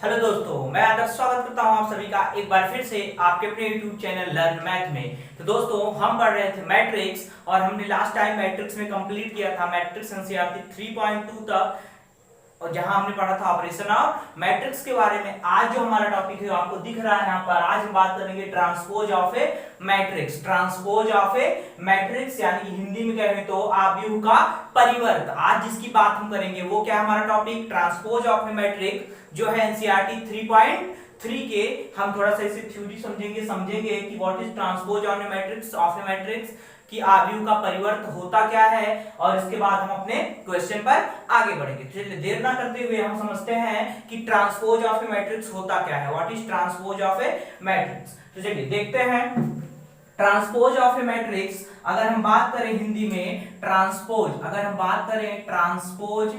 Hello दोस्तों, मैं आदर्श स्वागत करता हूं आप सभी का एक बार फिर से आपके अपने YouTube चैनल लर्न मैथ में। तो दोस्तों, हम पढ़ रहे थे मैट्रिक्स और हमने लास्ट टाइम मैट्रिक्स में कंप्लीट किया था मैट्रिक्स एनसीईआरटी 3.2 तक, और जहां हमने पढ़ा था ऑपरेशन ऑफ मैट्रिक्स के बारे में। आज जो हमारा टॉपिक है आपको दिख रहा है यहाँ पर, आज हम बात करेंगे transpose of A matrix. Transpose of A matrix यानी कि हिंदी में कहें तो आव्यूह का परिवर्त। आज जिसकी बात हम करेंगे वो क्या है हमारा topic, transpose of A matrix, जो है एनसीईआरटी 3.3 के। हम थोड़ा सा इसे थ्योरी समझेंगे कि what is transpose of A matrix कि आव्यूह का परिवर्त होता क्या है, और इसके बाद हम अपने क्वेश्चन पर आगे बढ़ेंगे। चलिए देर ना करते हुए हम समझते हैं कि ट्रांसपोज ऑफ ए मैट्रिक्स होता क्या है, what is transpose of A matrix. तो चलिए देखते हैं ट्रांसपोज ऑफ ए मैट्रिक्स। अगर हम बात करें हिंदी में ट्रांसपोज, अगर हम बात करें ट्रांसपोज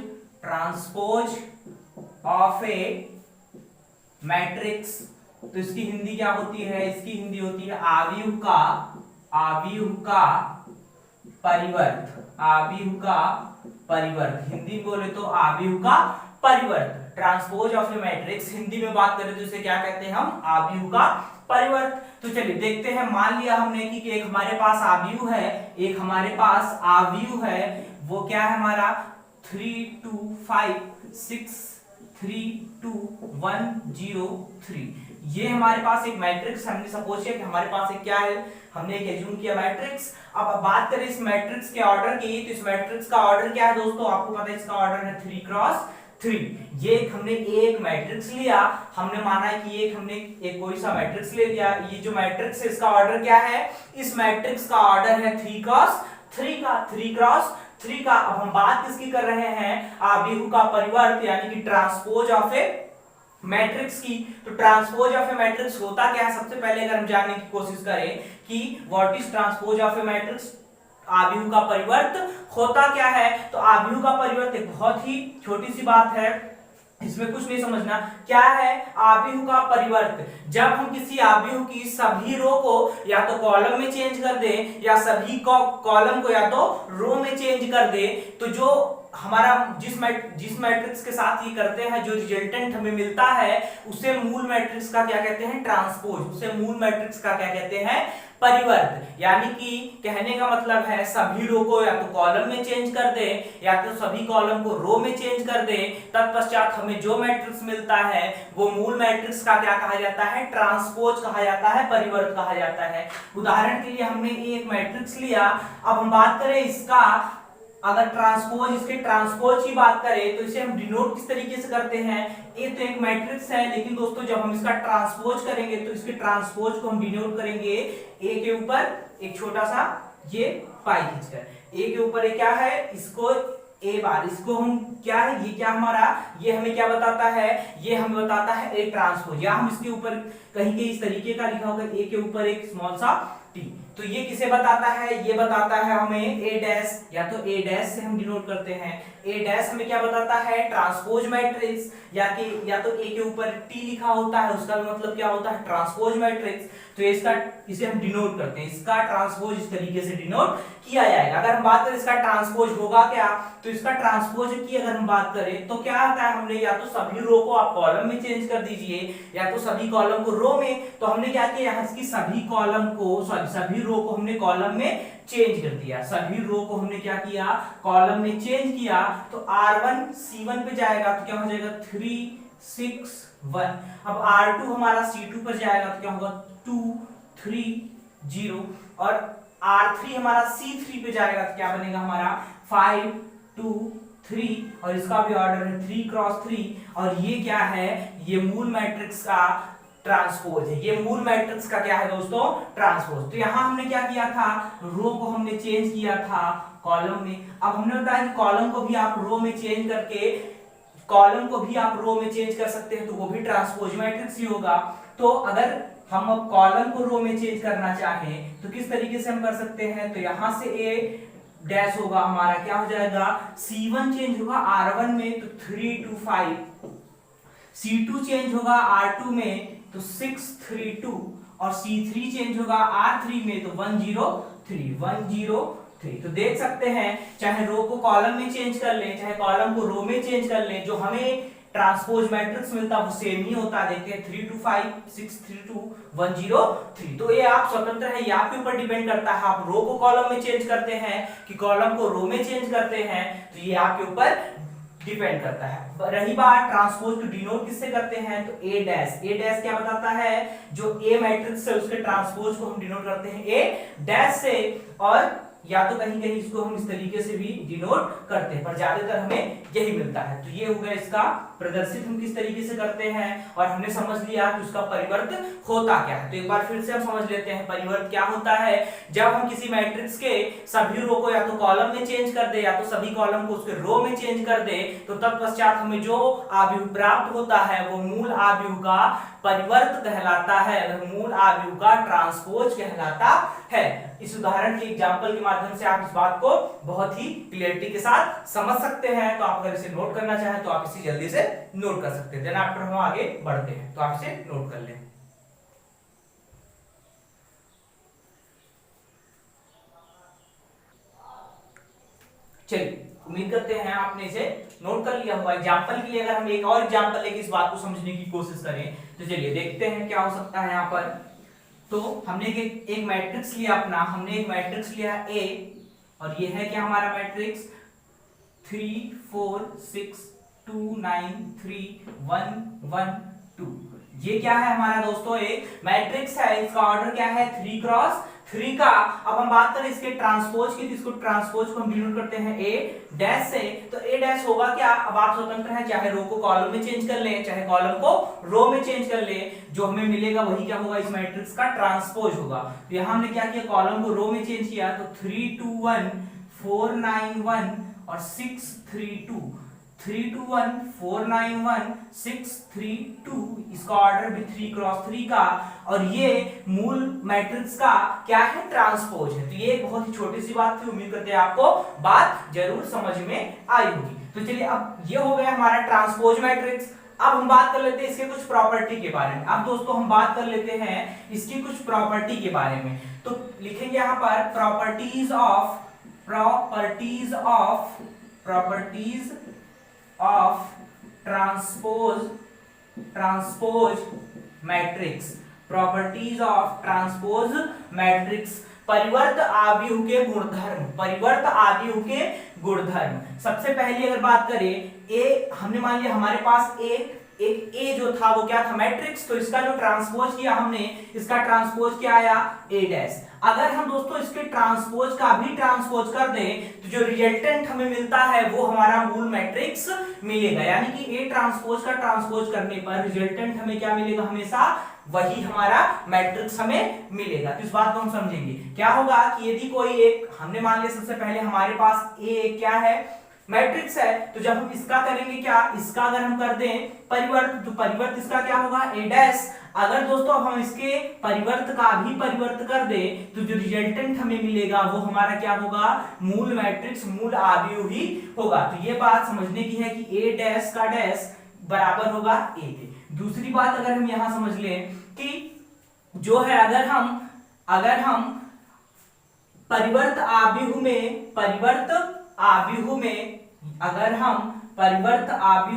ऑफ ए मैट्रिक्स, तो इसकी हिंदी क्या होती है, इसकी हिंदी होती है आव्यूह का परिवर्त। हिंदी में बोले तो आव्यूह का परिवर्त। Transpose of A matrix Hindi में बात करें तो इसे क्या कहते हैं हम, आव्यूह का परिवर्त। तो चलिए देखते हैं, मान लिया हमने कि एक हमारे पास आव्यूह है, वो क्या है हमारा 3 2 5 6 3 2 1 0 3। ये हमारे पास एक मैट्रिक्स, हमने सपोज किया कि हमारे पास एक क्या है, हमने एक एज्यूम किया मैट्रिक्स। अब बात करें इस मैट्रिक्स के ऑर्डर की, तो इस मैट्रिक्स का ऑर्डर क्या है दोस्तों, आपको पता है इसका ऑर्डर है 3 क्रॉस 3। ये हमने एक मैट्रिक्स लिया, हमने माना है कि हमने एक कोई सा मैट्रिक्स ले लिया। ये जो मैट्रिक्स है इसका ऑर्डर क्या है, इस मैट्रिक्स का ऑर्डर है 3 क्रॉस 3 का। अब हम बात किसकी कर रहे हैं, आव्यूह का परिवर्त यानी कि ट्रांसपोज ऑफ ए मैट्रिक्स की। तो ट्रांसपोज ऑफ ए मैट्रिक्स होता क्या है, सबसे पहले अगर हम जानने की कोशिश करें कि what is transpose of A matrix, आव्यूह का परिवर्त होता क्या है। तो आव्यूह का परिवर्त एक बहुत ही छोटी सी बात है, इसमें कुछ नहीं समझना। क्या है आव्यूह का परिवर्त, जब हम किसी आव्यूह की सभी रो को या तो कॉलम में चेंज कर दें या सभी कॉलम को या तो रो में चेंज कर दें, तो जो हमारा जिस मैट्रिक्स के साथ ये करते हैं, जो रिजल्टेंट हमें मिलता है, उसे मूल मैट्रिक्स का क्या कहते हैं, ट्रांसपोज। उसे मूल मैट्रिक्स का क्या कहते हैं, परिवर्त। यानी कि कहने का मतलब है सभी रो को या तो कॉलम में चेंज कर दे या तो सभी कॉलम को रो में चेंज कर दे, तत्पश्चात हमें जो मैट्रिक्स मिलता है वो मूल मैट्रिक्स का क्या कहा जाता है, ट्रांसपोज कहा जाता है, परिवर्त कहा जाता है। उदाहरण के लिए हमने एक मैट्रिक्स लिया, अब हम बात करें इसका, अगर इसके ट्रांसपोज की बात करें तो इसे हम डिनोट किस तरीके से करते हैं। ये तो एक मैट्रिक्स है, लेकिन दोस्तों जब हम इसका ट्रांसपोज करेंगे तो इसके ट्रांसपोज को हम डिनोट करेंगे ए के ऊपर एक छोटा सा ये पाई खींचकर। ए के ऊपर क्या है, इसको ए बार, इसको हम क्या है, ये क्या हमारा, ये हमें क्या बताता है, ये हमें बताता है ए ट्रांसपोज। या हम इसके ऊपर कहीं के इस तरीके का लिखा होगा, ए के ऊपर एक स्मॉल सा टी। तो ये किसे बताता है, ये बताता है हमें ए डैश, या तो ए डैश से हम डिनोट करते हैं। ए डैश हमें क्या बताता है, ट्रांसपोज मैट्रिक्स, या तो ए के ऊपर टी लिखा होता है, उसका भी मतलब क्या होता है, ट्रांसपोज मैट्रिक्स। तो इसे हम डिनोट करते हैं, इसका ट्रांसपोज इस तरीके से डिनोट किया जाएगा। अगर हम बात करें इसका ट्रांसपोज होगा क्या, तो इसका ट्रांसपोज की अगर हम बात करें तो क्या आता है, हमने या तो सभी रो को आप कॉलम में चेंज कर दीजिए या तो सभी कॉलम को रो में। तो हमने क्या किया, यहाँ इसकी सभी रो को हमने कॉलम में चेंज कर दिया, सभी रो को हमने क्या किया, कॉलम में चेंज किया। तो R1 C1 पे जाएगा तो क्या हो जाएगा 3 6 1। अब R2 हमारा C2 पर जाएगा तो क्या होगा 2 3 0, और R3 हमारा C3 पे जाएगा तो क्या बनेगा हमारा 5 2 3, और इसका भी ऑर्डर है 3 क्रॉस 3। और ये क्या है, ये मूल मैट्रिक्स का ट्रांसपोज है। ये मूल मैट्रिक्स का क्या है दोस्तों, ट्रांसपोज। तो यहाँ हमने क्या किया था, रो को हमने चेंज किया था कॉलम में। अब हमने बताया कि कॉलम को भी आप रो में चेंज कर सकते हैं, तो वो भी ट्रांसपोज मैट्रिक्स ही होगा। तो अगर हम अब कॉलम को रो में चेंज करना चाहें तो किस तरीके से हम कर सकते हैं, तो यहां से ए डैश होगा हमारा, क्या हो जाएगा, C1 चेंज होगा R1 में तो 3 2 5, C2 चेंज होगा R2 में तो 6 3 2, और C3 चेंज होगा R3 में तो 1 0 3। तो देख सकते हैं, चाहे रो को कॉलम में चेंज कर लें चाहे कॉलम को रो में चेंज कर लें, जो हमें ट्रांसपोज मैट्रिक्स मिलता है वो सेम ही होता है। देखते हैं 3 2 5 6 3 2 1 0 3। तो ये आप स्वतंत्र है, ये आपके ऊपर डिपेंड करता है, आप रो को कॉलम में चेंज करते हैं कि कॉलम को रो में चेंज करते हैं, तो ये आपके ऊपर डिपेंड करता है। रही बात ट्रांसपोज टू डिनोट किससे करते हैं, तो ए डैश। ए डैश क्या बताता है, जो ए मैट्रिक्स है उसके ट्रांसपोज को हम डिनोट करते हैं ए डैश से, और या तो कहीं कहीं इसको हम इस तरीके से भी डिनोट करते हैं, पर ज्यादातर हमें यही मिलता है। तो ये हो गया इसका प्रदर्शित हम किस तरीके से करते हैं, और हमने समझ लिया कि उसका परिवर्त होता क्या है। तो एक बार फिर से हम समझ लेते हैं परिवर्त क्या होता है। जब हम किसी मैट्रिक्स के सभी रो को या तो कॉलम में चेंज कर दे या तो सभी कॉलम को उसके रो में चेंज कर दे, तो तत्पश्चात हमें जो आव्यूह प्राप्त होता है वो मूल आव्यूह का परिवर्त कहलाता है, मूल आव्यूह का ट्रांसपोज कहलाता है। इस उदाहरण के एग्जांपल के माध्यम से आप इस बात को बहुत ही क्लियरिटी के साथ समझ सकते हैं। तो आप अगर इसे नोट करना चाहें तो आप इसे जल्दी से नोट कर सकते हैं। देन आफ्टर हम आगे बढ़ते हैं, तो आप इसे नोट कर लें। चलिए, उम्मीद करते हैं आपने इसे नोट कर लिया होगा। एग्जांपल के लिए अगर हम एक और एग्जांपल लेके इस बात को समझने की कोशिश करें, तो चलिए देखते हैं क्या हो सकता है यहाँ पर। तो हमने एक मैट्रिक्स लिया अपना, हमने एक मैट्रिक्स लिया A, और ये है क्या हमारा मैट्रिक्स 3 4 6 2 9 3 1 1 2। ये क्या है हमारा दोस्तों, एक मैट्रिक्स है। इसका ऑर्डर क्या है 3 क्रॉस 3 का। अब हम बात करें इसके ट्रांसपोज की, तो इसको ट्रांसपोज को हम डिनोट करते हैं ए डैश से। तो ए डैश होगा क्या, अब आप स्वतंत्र हैं, चाहे रो को कॉलम में चेंज कर ले, चाहे कॉलम को रो में चेंज कर ले, जो हमें मिलेगा वही क्या होगा, इस मैट्रिक्स का ट्रांसपोज होगा। तो यहां हमने क्या किया, कॉलम को रो में चेंज किया, तो 3 2 1 4 9 1 और 6 3 2, 3 2 1 4 9 1 6 3 2। इसका ऑर्डर भी 3 क्रॉस 3 का, और ये मूल मैट्रिक्स का क्या है, ट्रांसपोज है। तो ये एक बहुत ही छोटी सी बात थी, उम्मीद करते हैं आपको बात जरूर समझ में आई होगी। तो चलिए, अब ये हो गया हमारा ट्रांसपोज मैट्रिक्स। अब हम बात कर लेते हैं इसके कुछ प्रॉपर्टी के बारे में। अब दोस्तों हम बात कर लेते हैं इसकी कुछ प्रॉपर्टी के बारे में। तो लिखेंगे यहां पर properties of transpose matrix. Properties of transpose matrix, परिवर्त आव्यूह के गुणधर्म, परिवर्त आव्यूह के गुणधर्म। सबसे पहले अगर बात करें ए, हमने मान लिया हमारे पास एक ए जो था वो क्या था, मैट्रिक्स। तो इसका जो ट्रांसपोज किया हमने, इसका ट्रांसपोज क्या आया, ए डैश। अगर हम दोस्तों इसके ट्रांसपोज का भी ट्रांसपोज कर दें, तो जो रिजल्टेंट हमें मिलता है वो हमारा मूल मैट्रिक्स मिलेगा। यानी कि ए ट्रांसपोज का ट्रांसपोज करने पर रिजल्टेंट हमें क्या मिलेगा, हमेशा वही हमारा मैट्रिक्स हमें मिलेगा। तो इस बात को हम समझेंगे। क्या होगा कि यदि कोई एक, हमने मान लिया सबसे पहले हमारे पास ए क्या है, मैट्रिक्स है, तो जब हम इसका करेंगे क्या, इसका अगर हम कर दें परिवर्त, तो परिवर्त इसका क्या होगा, ए डैश। अगर दोस्तों अब हम इसके परिवर्त का भी परिवर्त कर दे, तो जो रिजल्टेंट हमें मिलेगा वो हमारा क्या होगा, मूल मैट्रिक्स, मूल आव्यूह ही होगा। तो ये बात समझने की है कि ए डैश का डैश बराबर होगा ए के। दूसरी बात अगर हम यहां समझ लें कि जो है, अगर हम परिवर्त आव्यूह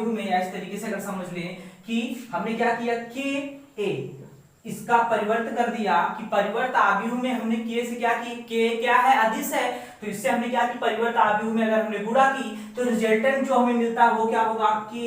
में या इस तरीके से अगर समझ लें कि हमने क्या किया, के ए, इसका परिवर्त कर दिया कि परिवर्त आव्यूह में हमने के से क्या की, के क्या है, अदिश है। तो इससे हमने क्या की, परिवर्त आव्यूह में अगर हमने गुणा की, तो रिजल्टेंट जो हमें मिलता है वो क्या होगा, के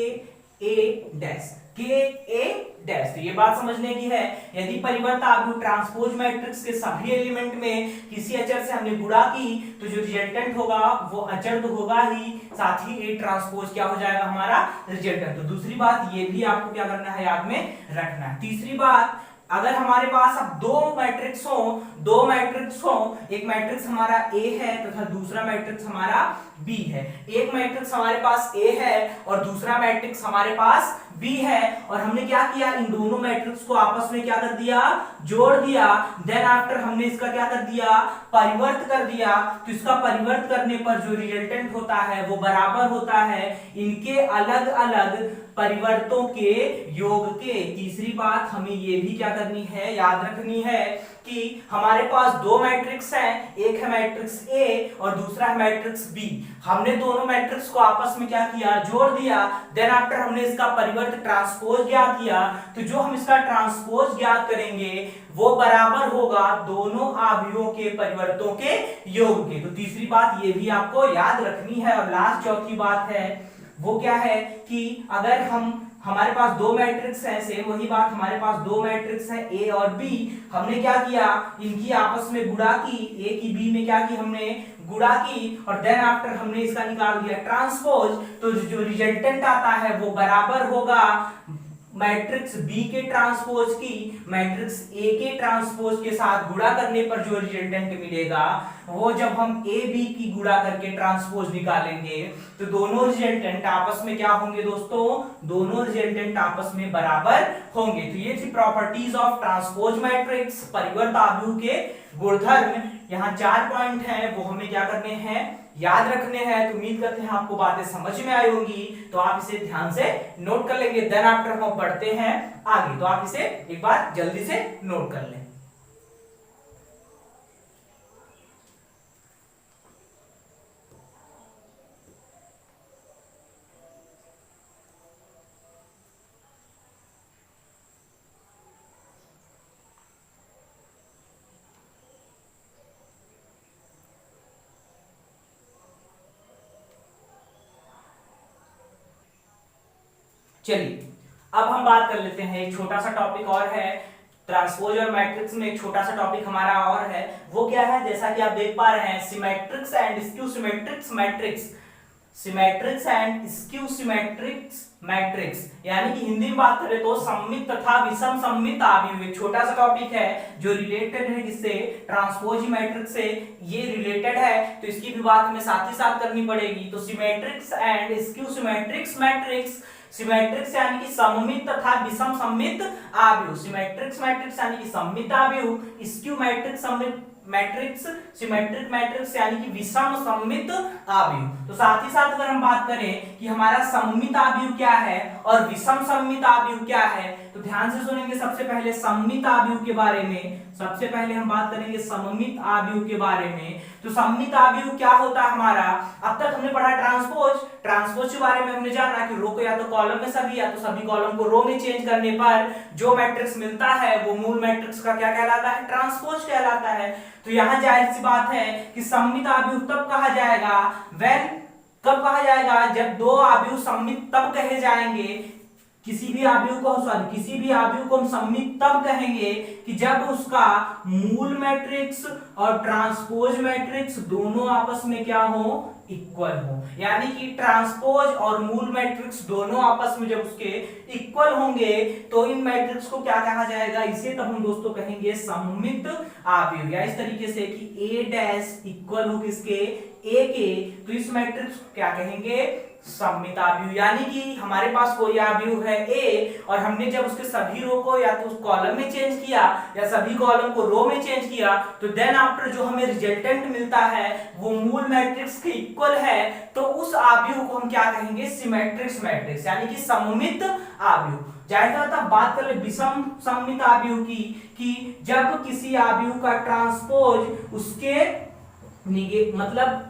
ए डैश, के ए डैश। तो ये बात समझने की है, यदि परिवर्त आव्यूह ट्रांसपोज मैट्रिक्स के सभी एलिमेंट में किसी अचर से हमने गुणा की, तो जो रिजल्टेंट होगा वो अचर तो होगा ही, साथ ही ए ट्रांसपोज क्या हो जाएगा, हमारा रिजल्टेंट। तो दूसरी बात ये भी आपको क्या करना है, याद में रखना है। तीसरी बात, अगर हमारे पास अब दो मैट्रिक्स हो, एक मैट्रिक्स हमारा ए है तथा दूसरा मैट्रिक्स हमारा बी है। एक मैट्रिक्स हमारे पास ए है और दूसरा मैट्रिक्स हमारे पास बी है, और हमने क्या किया, इन दोनों मैट्रिक्स को आपस में क्या कर दिया, जोड़ दिया। देन आफ्टर हमने इसका क्या कर दिया, परिवर्त कर दिया। तो इसका परिवर्त करने पर जो रिजल्टेंट होता है वो बराबर होता है इनके अलग अलग परिवर्तों के योग के। तीसरी बात हमें ये भी क्या करनी है, याद रखनी है कि हमारे पास दो मैट्रिक्स हैं, एक है मैट्रिक्स ए और दूसरा है मैट्रिक्स बी। हमने दोनों मैट्रिक्स को आपस में क्या किया, जोड़ दिया। देन आफ्टर हमने इसका परिवर्त ट्रांसपोज ज्ञात किया। तो जो हम इसका ट्रांसपोज ज्ञात करेंगे वो बराबर होगा दोनों आव्यूहों के परिवर्तों के योग के। तो तीसरी बात ये भी आपको याद रखनी है। और लास्ट चौथी बात है वो क्या है कि अगर हमारे पास दो मैट्रिक्स हैं, सेम वही बात, हमारे पास दो मैट्रिक्स हैं ए और बी। हमने क्या किया, इनकी आपस में गुणा की, ए की बी में क्या की हमने गुणा की, और देन आफ्टर हमने इसका निकाल दिया ट्रांसपोज। तो जो रिजल्टेंट आता है वो बराबर होगा मैट्रिक्स बी के ट्रांसपोज की मैट्रिक्स ए के ट्रांसपोज के साथ गुणा करने पर जो रिजल्टेंट मिलेगा वो जब हम ए बी की गुणा करके ट्रांसपोज निकालेंगे तो दोनों रिजल्टेंट आपस में क्या होंगे दोस्तों, दोनों रिजल्टेंट आपस में बराबर होंगे। तो ये थी प्रॉपर्टीज ऑफ ट्रांसपोज मैट्रिक्स, परिवर्त आव्यूह के गुणधर्म। यहाँ 4 पॉइंट हैं, वो हमें क्या करने हैं, याद रखने हैं। तो उम्मीद करते हैं आपको बातें समझ में आई होंगी, तो आप इसे ध्यान से नोट कर लेंगे। देन आफ्टर हम बढ़ते हैं आगे, तो आप इसे एक बार जल्दी से नोट कर लें। चलिए अब हम बात कर लेते हैं, एक छोटा सा टॉपिक और है ट्रांसपोज और मैट्रिक्स में। एक छोटा सा टॉपिक हमारा और है, वो क्या है, जैसा कि आप देख पा रहे हैं, symmetric and skew symmetric matrix. Symmetric and skew symmetric matrix, यानी कि हिंदी में बात करें तो सममित तथा विषम सममित आव्यूह। एक छोटा सा टॉपिक है जो रिलेटेड है किससे, ट्रांसपोज मैट्रिक्स से ये रिलेटेड है, तो इसकी भी बात हमें साथ ही साथ करनी पड़ेगी। तो सिमेट्रिक्स एंड स्क्यू सिमेट्रिक्स मैट्रिक्स, सिमेट्रिक्स यानी कि सममित तथा विषम सममित आव्यूह, सिमेट्रिक्स मैट्रिक्स यानी कि सममित आव्यूह, स्क्यू मैट्रिक्स सममित मैट्रिक्स, सिमेट्रिक मैट्रिक्स यानी कि विषम सममित आव्यूह। तो साथ ही साथ अगर हम बात करें कि हमारा सममित आव्यूह क्या है और विषम सममित आव्यूह क्या है, तो ध्यान से सुनेंगे। सबसे पहले सममित आव्यूह के बारे में, सबसे पहले हम बात करेंगे सममित आव्यूह के बारे में। तो सममित आव्यूह क्या होता है हमारा, अब तक हमने पढ़ा ट्रांसपोज, ट्रांसपोज के बारे में हमने जाना कि रो को या तो कॉलम में सभी या तो सभी कॉलम को रो में चेंज करने पर जो मैट्रिक्स मिलता है वो मूल मैट्रिक्स का क्या कहलाता है, ट्रांसपोज कहलाता है। तो यहाँ जाहिर सी बात है कि सममित आव्यूह तब कहा जाएगा, व्हेन, कब कहा जाएगा, जब दो आव्यूह सममित तब कहे जाएंगे। किसी भी आव्यूह को हम सममित तब कहेंगे कि जब उसका मूल मैट्रिक्स और ट्रांसपोज मैट्रिक्स दोनों आपस में क्या हो, इक्वल हो। यानी कि ट्रांसपोज और मूल मैट्रिक्स दोनों आपस में जब उसके इक्वल होंगे तो इन मैट्रिक्स को क्या कहा जाएगा, इसे तो हम दोस्तों कहेंगे सममित आव्यूह। या इस तरीके से कि A डैश इक्वल हो किसके, A के, तो इस मैट्रिक्स को क्या कहेंगे, सममित आव्यूह। यानी कि हमारे पास कोई आव्यूह है A और हमने जब उसके सभी रो को या तो उस कॉलम में चेंज किया या सभी कॉलम को रो में चेंज किया, तो देन आफ्टर जो हमें रिजल्टेंट मिलता है वो मूल मैट्रिक्स के इक्वल है, तो उस आव्यूह को हम क्या कहेंगे, सिमेट्रिक्स मैट्रिक्स यानी कि सममित आव्यूह। जाहिर बात कर ले विषम सममित आव्यूह की, कि जब किसी आव्यूह का ट्रांसपोज उसके मतलब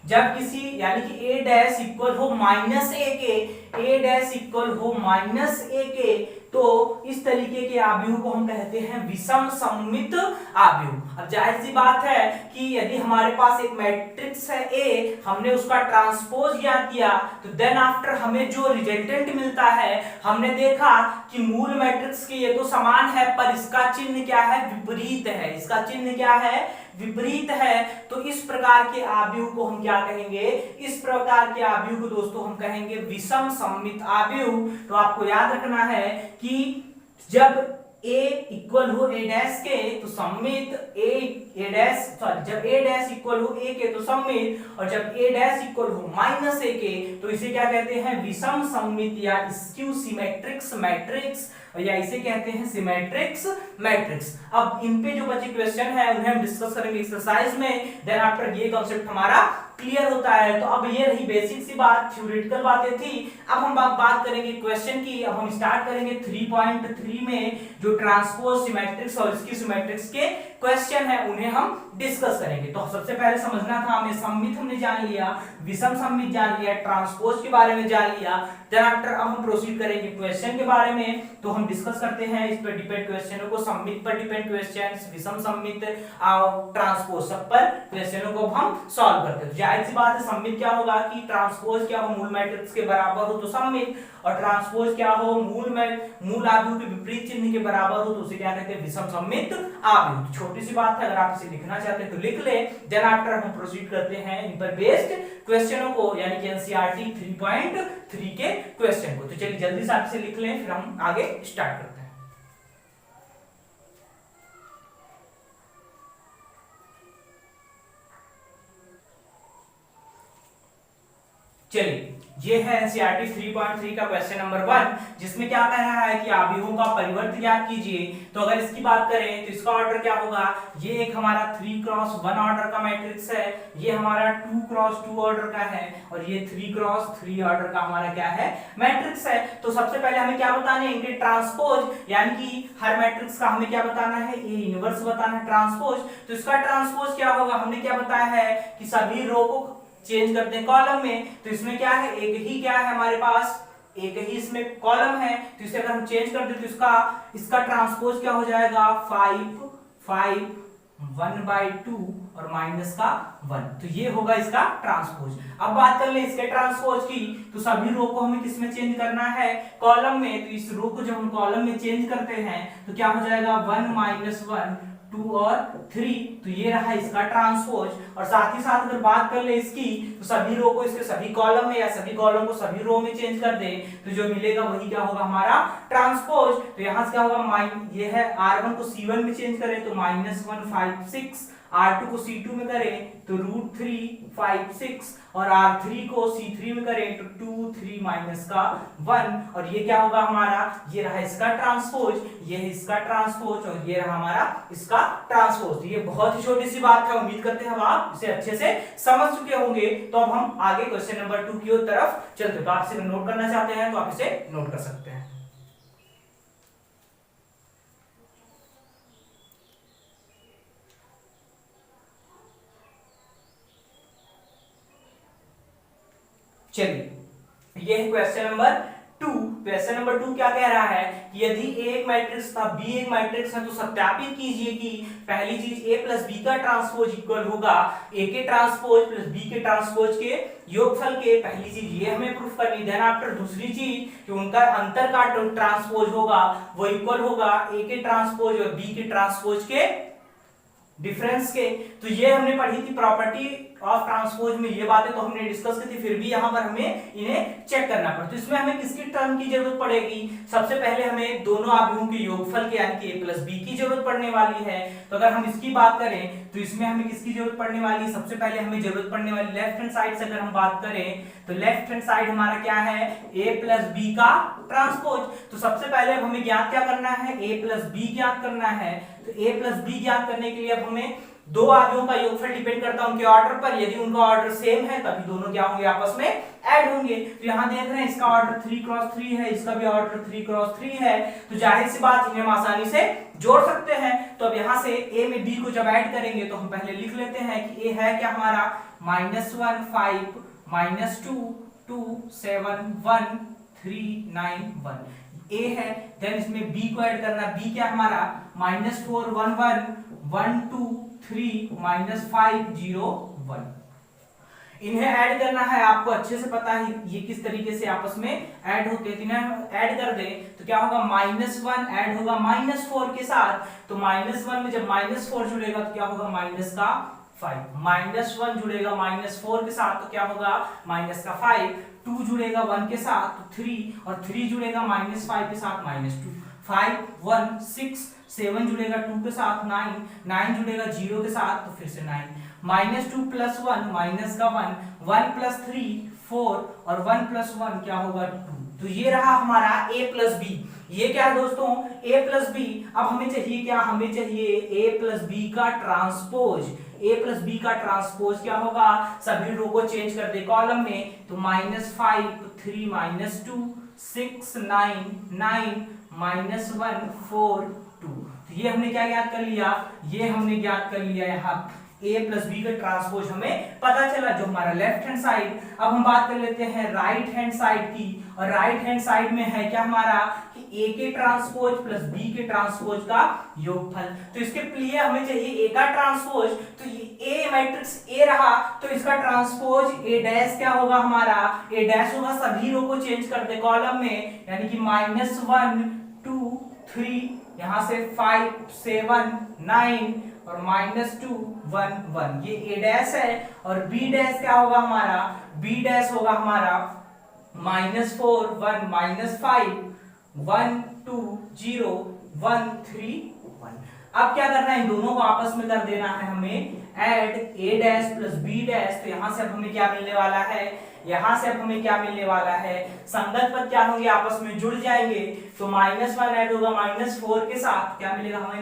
जब किसी, यानी कि A डैश इक्वल हो माइनस A के, A डैश इक्वल हो माइनस A के, तो इस तरीके के आव्यूह को हम कहते हैं विषम सममित आव्यूह। अब जाहिर सी बात है कि यदि हमारे पास एक मैट्रिक्स है A, हमने उसका ट्रांसपोज ज्ञात किया, तो देन आफ्टर हमें जो रिजल्टेंट मिलता है, हमने देखा कि मूल मैट्रिक्स के ये तो समान है पर इसका चिन्ह क्या है, विपरीत है। इसका चिन्ह क्या है, विपरीत है। तो इस प्रकार के आव्यूह को हम क्या कहेंगे, इस प्रकार के आव्यूह को दोस्तों हम कहेंगे विषम सममित आव्यूह। तो आपको याद रखना है कि जब A इक्वल हो A डैश के तो सममित, A डैश सॉरी जब A डैश इक्वल हो A के तो सममित, और जब A डैश इक्वल हो माइनस A के तो इसे क्या कहते हैं, विषम सममित या स्क्यू सिमेट्रिक्स मैट्रिक्स, या इसे कहते हैं सिमेट्रिक्स मैट्रिक्स। अब इन पे जो बचे क्वेश्चन है उन्हें हम डिस्कस करेंगे एक्सरसाइज में, देन आफ्टर ये कांसेप्ट हमारा क्लियर होता है। तो अब ये रही बेसिक सी बात, थ्योरेटिकल बातें थी। अब हम बात करेंगे क्वेश्चन की। अब हम स्टार्ट करेंगे 3.3 में, जो ट्रांसपोज सिमेट्रिक्स और स्क्यू सिमेट्रिक्स के क्वेश्चन है उन्हें हम डिस्कस करेंगे। तो सबसे पहले समझना था हमें, सममित हमने जान लिया, विषम सममित जान लिया, ट्रांसपोज के बारे में जान लिया। देन आफ्टर अब हम प्रोसीड करेंगे क्वेश्चन के बारे में। तो हम डिस्कस करते हैं इस पर डिपेंड क्वेश्चनों को, सममित पर डिपेंड क्वेश्चंस, विषम सममित, ट्रांसपोज, सब पर क्वेश्चनों को हम सॉल्व करते हैं। जाहिर सी बात है सममित क्या होगा कि ट्रांसपोज क्या हो, मूल मैट्रिक्स के बराबर हो तो सममित, और ट्रांसपोज क्या हो, मूल आव्यूह के विपरीत चिन्ह के बराबर हो तो उसे क्या कहते हैं, विषम सममित आव्यूह। छोटी सी बात है, अगर आप इसे लिखना चाहते हैं तो लिख ले। देन आफ्टर हम प्रोसीड करते हैं इन पर बेस्ड क्वेश्चनों को, यानी कि एनसीईआरटी 3.3 के क्वेश्चन को। तो चलिए जल्दी से आप इसे लिख लें, फिर हम आगे स्टार्ट करते हैं। चलिए, ये है एनसीईआरटी 3.3 का क्वेश्चन नंबर 1, जिसमें क्या कह रहा है कि आव्यूहों का परिवर्त ज्ञात कीजिए। तो अगर इसकी बात करें तो इसका ऑर्डर क्या होगा, ये एक हमारा 3x1 ऑर्डर का मैट्रिक्स है, ये हमारा 2x2 ऑर्डर का है, और ये 3x3 ऑर्डर का हमारा क्या है, मैट्रिक्स है। तो सबसे पहले हमें क्या बताना है, इनके ट्रांसपोज, यानी कि हर मैट्रिक्स का हमें क्या बताना है, ए इनवर्स बताना है, ट्रांसपोज। तो इसका ट्रांसपोज क्या होगा, हमने क्या बताया है कि सभी रो को चेंज करते हैं कॉलम में। तो इसमें क्या है, एक ही क्या है हमारे पास, एक ही इसमें कॉलम है, तो इसे अगर हम चेंज कर दे तो इसका ट्रांसपोज क्या हो जाएगा, 5 5 1/2 और माइनस का 1। तो ये होगा इसका ट्रांसपोज। अब बात कर ले इसके ट्रांसपोज की, तो सभी रो को हमें किसमें चेंज करना है, कॉलम में। तो इस रो को जब हम कॉलम में चेंज करते हैं तो क्या हो जाएगा, 1 -1 2 और 3। तो ये रहा इसका ट्रांसपोज। और साथ ही साथ अगर बात कर ले इसकी, तो सभी रो को इसके सभी कॉलम में, या सभी कॉलम को सभी रो में चेंज कर दे तो जो मिलेगा वही क्या होगा, हमारा ट्रांसपोज। तो यहां से क्या होगा, ये है R1 को C1 में चेंज करें तो -1 5 6, R2 को C2 में करें तो √3 5 6, और R3 को C3 में करें तो 2 3 माइनस का 1। और ये क्या होगा हमारा, ये रहा इसका ट्रांसपोज, ये है इसका ट्रांसपोज, और ये रहा हमारा इसका ट्रांसपोज। ये बहुत ही छोटी सी बात है, उम्मीद करते हैं आप इसे अच्छे से समझ चुके होंगे। तो अब हम आगे क्वेश्चन नंबर 2 की तरफ चलते हैं। तो आप इसे नोट करना चाहते हैं तो आप इसे नोट कर सकते हैं। चलिए, ये है क्वेश्चन नंबर 2। क्वेश्चन नंबर 2 क्या कह रहा है कि यदि A एक मैट्रिक्स था, B एक मैट्रिक्स है, तो सत्यापित कीजिए कि पहली चीज A प्लस बी का ट्रांसपोज इक्वल होगा A के ट्रांसपोज प्लस B के ट्रांसपोज के योगफल के। पहली चीज ये हमें प्रूफ करनी। देन आफ्टर दूसरी चीज कि उनका अंतर का ट्रांसपोज होगा वो इक्वल होगा A के ट्रांसपोज और B के ट्रांसपोज के डिफरेंस के। तो ये हमने पढ़ी थी प्रॉपर्टी ऑफ ट्रांसपोज में, ये बातें तो हमने डिस्कस की थी, फिर भी यहाँ पर हमें इन्हें चेक करना पड़ता। तो इसमें हमें किसकी टर्म की जरूरत पड़ेगी, सबसे पहले हमें दोनों आव्यूहों के योगफल के यानी कि A प्लस बी की जरूरत पड़ने वाली है। तो अगर हम इसकी बात करें तो इसमें हमें किसकी जरूरत पड़ने वाली है, सबसे पहले हमें जरूरत पड़ने वाली लेफ्ट हैंड साइड से अगर हम बात करें तो लेफ्ट हैंड साइड हमारा क्या है, A प्लस बी का ट्रांसपोज। तो सबसे पहले हमें ज्ञात क्या करना है, A प्लस बी ज्ञात करना है। तो A प्लस बी ज्ञात करने के लिए अब हमें दो आव्यूहों का योगफल डिपेंड करता है उनके ऑर्डर पर। यदि उनका ऑर्डर सेम है तभी दोनों क्या होंगे, आपस में ऐड होंगे। तो यहाँ देख रहे हैं इसका ऑर्डर 3x3 है, इसका भी ऑर्डर 3x3 है। तो जाहिर सी बात इन्हें हम आसानी से जोड़ सकते हैं। तो अब यहाँ से A में B को जब ऐड करेंगे तो हम पहले लिख लेते हैं कि A है क्या हमारा, -1 5 -2 2 7 1 3 9 1 A है। देन इसमें B को ऐड करना, B क्या हमारा -4 1 1 1 2 3 -5 0 1। इन्हें ऐड करना है, आपको अच्छे से पता है ये किस तरीके से आपस में ऐड होते हैं। इन्हें ऐड कर दे तो क्या होगा, -1 ऐड होगा -4 के साथ। तो -1 में जब -4 जुड़ेगा तो क्या होगा, माइनस का 5। -1 जुड़ेगा -4 के साथ तो क्या होगा, माइनस का 5। 2 जुड़ेगा 1 के साथ तो 3, और 3 जुड़ेगा -5 के साथ -2। 5 1 6 7 जुड़ेगा 2 के साथ 9 9 जुड़ेगा 0 के साथ तो फिर से 9। -2 + 1 माइनस का 1 1 + 3 4 और 1 + 1 क्या होगा 2। तो ये रहा हमारा A प्लस बी। ये क्या है दोस्तों, A प्लस बी। अब हमें चाहिए क्या, हमें चाहिए A प्लस बी का ट्रांसपोज। A प्लस बी का ट्रांसपोज क्या होगा, सभी रो को चेंज कर दे कॉलम में। तो -5 3 -2 6 9 9 -1 4 टू। तो ये हमने क्या ज्ञात कर लिया, ये हमने ज्ञात कर लिया यहाँ a प्लस बी का ट्रांसपोज हमें पता चला, जो हमारा लेफ्ट हैंड साइड। अब हम बात कर लेते हैं राइट हैंड साइड की, और राइट हैंड साइड में है क्या हमारा कि a के ट्रांसपोज प्लस b के ट्रांसपोज का योगफल। तो इसके लिए हमें चाहिए a का ट्रांसपोज, तो ये a मैट्रिक्स a रहा तो इसका ट्रांसपोज a डैश क्या होगा हमारा, a डैश होगा, सभी रो को चेंज कर दे कॉलम में, यानी कि -1 2 3, यहां से 5 7 9 और -2 1 1, ये a डैश है। और b डैश क्या होगा हमारा, b डैश होगा हमारा -4 1 -5 1 2 0 1 3 1। अब क्या करना है, इन दोनों को आपस में कर देना है हमें add a dash plus b dash. तो यहां से अब हमें क्या मिलने वाला है, यहां से अब हमें क्या मिलने वाला है, संगत पद क्या होंगे, आपस में जुड़ जाएंगे। तो -1 ऐड होगा -4 के साथ, क्या मिलेगा हमें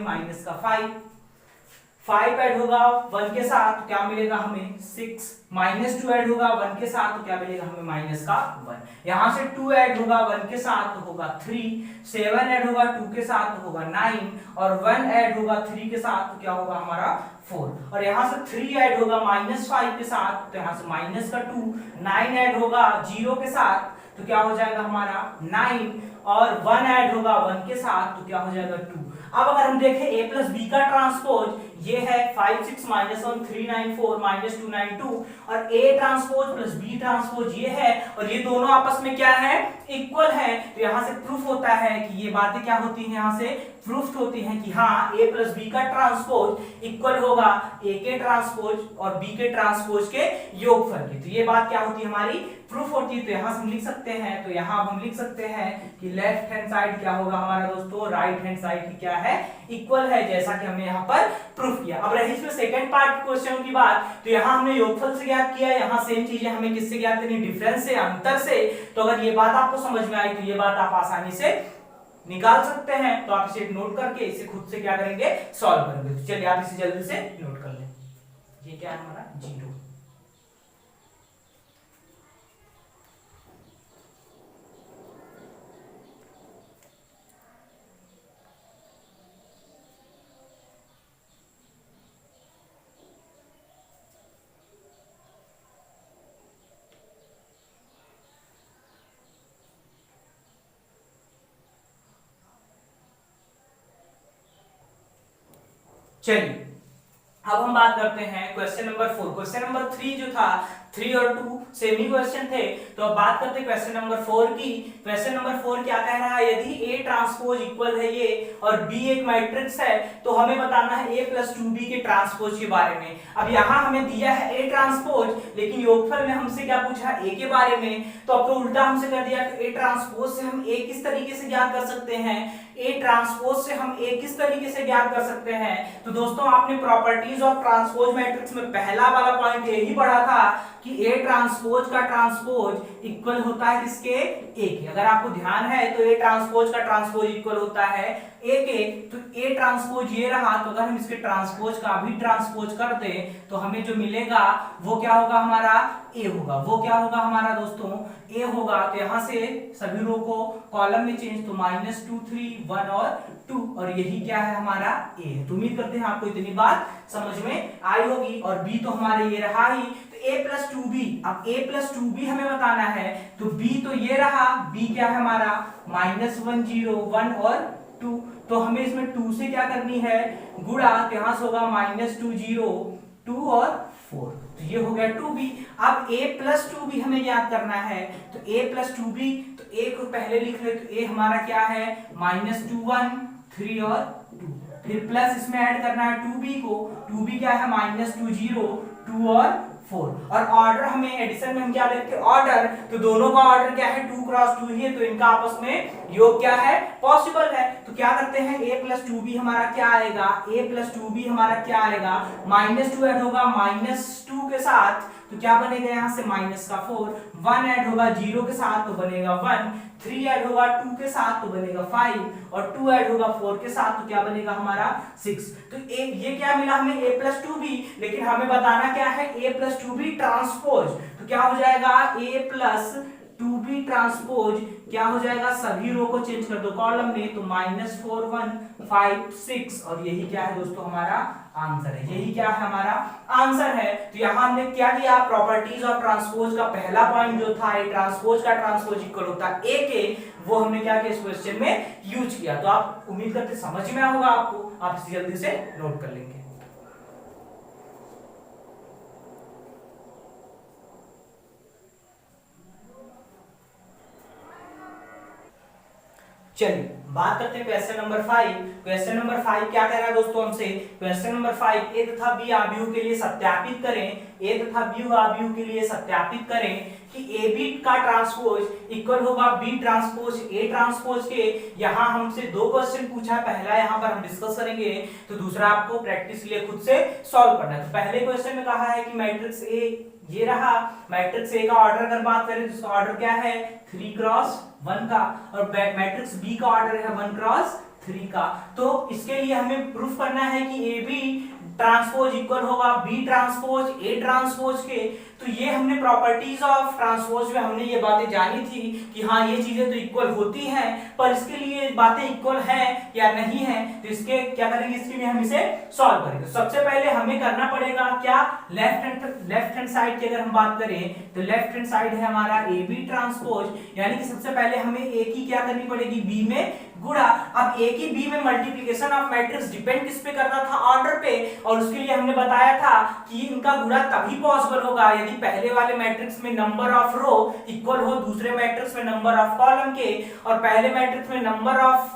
-5 ऐड होगा 1 के साथ, तो क्या मिलेगा हमें 6 -2 ऐड होगा 1 के साथ, तो क्या मिलेगा हमें -1। यहां से 2 ऐड होगा 1 के साथ तो होगा 3, 7 ऐड होगा 2 के साथ तो होगा 9, और 1 ऐड होगा 3 के साथ तो क्या होगा हमारा 4। और यहां से 3 ऐड होगा -5 के साथ, तो यहां से -2, 9 ऐड होगा 0 के साथ तो क्या हो जाएगा हमारा 9, और 1 ऐड होगा 1 के साथ तो क्या हो जाएगा 2। अब अगर हम देखें a प्लस बी का ट्रांसपोज, ये है 5 6 -1 3 9 4 -2 9 2, और a transpose plus b transpose ये है, और ये दोनों आपस में क्या है, इक्वल है। तो यहां से प्रूफ होता है कि ये बातें क्या होती हैं, यहां से प्रूफ होती हैं कि हाँ a प्लस बी का ट्रांसपोज इक्वल होगा a के ट्रांसपोज और b के ट्रांसपोज के योगफल के। तो ये बात क्या होती है, हमारी प्रूफ होती है। तो यहां से हम लिख सकते हैं, तो यहां हम लिख सकते हैं कि लेफ्ट हैंड साइड क्या होगा हमारा दोस्तों, राइट हैंड साइड की क्या है, इक्वल है, जैसा कि हमने यहाँ पर प्रूफ किया। अब रही इसमें सेकंड पार्ट क्वेश्चन की बात, तो यहाँ हमने योगफल से ज्ञात किया, यहाँ सेम चीजें हमें किससे ज्ञात करनी, डिफरेंस से, अंतर से। तो अगर ये बात आपको समझ में आई तो ये बात आप आसानी से निकाल सकते हैं। तो आप इसे नोट करके इसे खुद से क्या करेंगे, सॉल्व करेंगे। तो चलिए आप इसे जल्दी से नोट कर लें। ये क्या है हमारा 0, चलिए अब हम बात करते हैं क्वेश्चन नंबर 4। क्वेश्चन नंबर 3 जो था, 3 और 2 सेम ही क्वेश्चन थे। तो अब बात करते हैं क्वेश्चन नंबर 4 की। क्वेश्चन नंबर 4 क्या कह रहा है, यदि A ट्रांसपोज इक्वल है ये और B एक मैट्रिक्स है, तो हमें बताना है A प्लस 2B के ट्रांसपोज के बारे में। अब यहाँ हमें दिया है A ट्रांसपोज, लेकिन योगफल में हमसे क्या पूछा है, A के बारे में। तो अब तो उल्टा हमसे कर दिया कि A ट्रांसपोज से हम A किस तरीके से ज्ञात कर सकते हैं, A ट्रांसपोज से हम A किस तरीके से ज्ञात कर सकते हैं। तो दोस्तों आपने प्रॉपर्टीज ऑफ ट्रांसपोज मैट्रिक्स में पहला वाला पॉइंट यही पढ़ा था कि A ट्रांसपोज का ट्रांसपोज इक्वल होता है किसके, A के। अगर आपको ध्यान है तो A ट्रांसपोज का ट्रांसपोज इक्वल होता है A के। तो A ट्रांसपोज ये रहा, तो अगर हम इसके ट्रांसपोज का भी ट्रांसपोज कर दें तो हमें जो मिलेगा वो क्या होगा हमारा, A होगा। वो क्या होगा हमारा दोस्तों, A होगा। तो यहाँ से सभी रो को कॉलम में चेंज, तो -2 3 1 और 2, और यही क्या है हमारा A है। तो उम्मीद करते हैं आपको इतनी बात समझ में आई होगी। और B तो हमारे ये रहा ही, तो A प्लस 2B। अब A प्लस 2B हमें बताना है, तो B तो ये रहा, B क्या है हमारा -1 0 1 और 2। तो हमें इसमें 2 से क्या करनी है, गुणा। तो यहां से होगा -2 0 2 और 4, तो ये हो गया 2B। अब A प्लस 2B हमें याद करना है, तो A प्लस 2B, तो A को पहले लिख ले, तो A हमारा क्या है -2 1 3 और 2, फिर प्लस इसमें ऐड करना है 2B को। 2B क्या है -2 0 2 और 4। और ऑर्डर हमें एडिशन में हम क्या लेते हैं, ऑर्डर। तो दोनों का ऑर्डर क्या है 2 क्रॉस 2 ही है, तो इनका आपस में योग क्या है, पॉसिबल है। तो क्या करते हैं, A प्लस 2B हमारा क्या आएगा, A प्लस 2B हमारा क्या आएगा, -2 ऐड होगा -2 के साथ, तो क्या बनेगा यहाँ से -4। 1 ऐड होगा 0 के साथ तो बनेगा 1, 3 ऐड होगा 2 के साथ तो बनेगा 5, और 2 ऐड होगा 4 के साथ तो क्या बनेगा हमारा 6। तो ये क्या मिला हमें, A प्लस 2B, लेकिन हमें बताना क्या है A प्लस 2B ट्रांसपोज। तो क्या हो जाएगा A plus two B transpose क्या हो जाएगा, सभी रो को चेंज कर दो कॉलम में, तो -4 1 5 6, और यही क्या है दोस्तों हमारा आंसर है, यही क्या है हमारा आंसर है। तो यहां हमने क्या किया, प्रॉपर्टीज ऑफ ट्रांसपोज का पहला पॉइंट जो था, ए ट्रांसपोज का ट्रांसपोज इक्वल होता है ए के, वो हमने क्या किया इस क्वेश्चन में यूज किया। तो आप उम्मीद करते समझ में होगा आपको, आप इसे जल्दी से नोट कर लेंगे। चलिए बात करते हैं क्वेश्चन नंबर 5। क्वेश्चन नंबर 5 क्या कह रहा है दोस्तों हमसे, क्वेश्चन नंबर 5, ए तथा बी आव्यूह के लिए सत्यापित करें, ए तथा बी आव्यूह के लिए सत्यापित करें कि ए बी का ट्रांसपोज इक्वल होगा बी ट्रांसपोज ए ट्रांसपोज के। यहां हमसे दो क्वेश्चन पूछा है, पहला यहां पर हम डिस्कस करेंगे, तो दूसरा आपको प्रैक्टिस के लिए खुद से सॉल्व करना है। तो पहले क्वेश्चन में कहा है कि मैट्रिक्स ए ये रहा, मैट्रिक्स ए का ऑर्डर अगर बात करें तो उसका ऑर्डर क्या है 3 क्रॉस 1 का, और मैट्रिक्स बी का ऑर्डर है 1 क्रॉस 3 का। तो इसके लिए हमें प्रूफ करना है कि ए बी ट्रांसपोज इक्वल होगा बी ट्रांसपोज ए ट्रांसपोज के। तो ये हमने प्रॉपर्टीज ऑफ ट्रांसपोज में हमने ये बातें जानी थी कि हाँ ये चीजें तो इक्वल होती हैं, पर इसके लिए बातें इक्वल हैं या नहीं है, तो इसके क्या करेंगे, इसके लिए हम इसे सॉल्व करेंगे। तो सबसे पहले हमें करना पड़ेगा क्या, लेफ्ट हैंड साइड की अगर हम बात करें तो लेफ्ट हैंड साइड है हमारा ए बी ट्रांसपोज, यानी कि सबसे पहले हमें ए की क्या करनी पड़ेगी, बी में गुणा। अब ए की बी में मल्टीप्लिकेशन ऑफ मैट्रिक्स डिपेंड किस पे करता था, ऑर्डर पे, और उसके लिए हमने बताया था कि इनका गुणा तभी पॉसिबल होगा यदि पहले वाले मैट्रिक्स में नंबर ऑफ रो इक्वल हो दूसरे मैट्रिक्स में नंबर ऑफ कॉलम के, और पहले मैट्रिक्स में नंबर ऑफ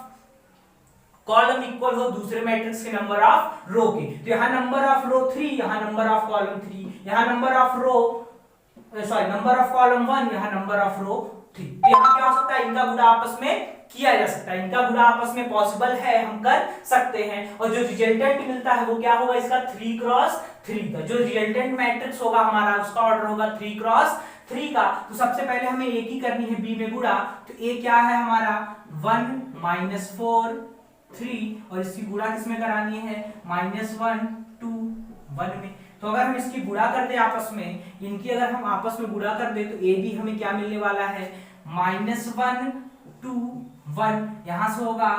कॉलम इक्वल हो दूसरे मैट्रिक्स के नंबर ऑफ रो के। तो यहाँ नंबर ऑफ रो 3, यहाँ नंबर ऑफ कॉलम 3, यहाँ number of row number of column 1, यहाँ नंबर ऑफ रो 3। तो यहाँ क्या हो सकता है, इनका गुणा आपस में किया जा सकता है, इनका गुणा आपस में पॉसिबल है, हम कर सकते हैं। और जो रिजल्टेंट मिलता है वो क्या होगा, इसका 3 क्रॉस 3 का जो रिजल्टेंट मैट्रिक्स होगा हमारा, उसका ऑर्डर होगा 3 क्रॉस 3 का। तो सबसे पहले हमें ए की करनी है बी में गुणा, तो ए क्या है हमारा 1 -4 3, और इसकी गुणा किसमें करानी है, -1 2 1 में। तो अगर हम इसकी गुणा कर दे आपस में, इनकी अगर हम आपस में गुणा कर दे, तो ए बी हमें क्या मिलने वाला है, -1 2 1, यहां से होगा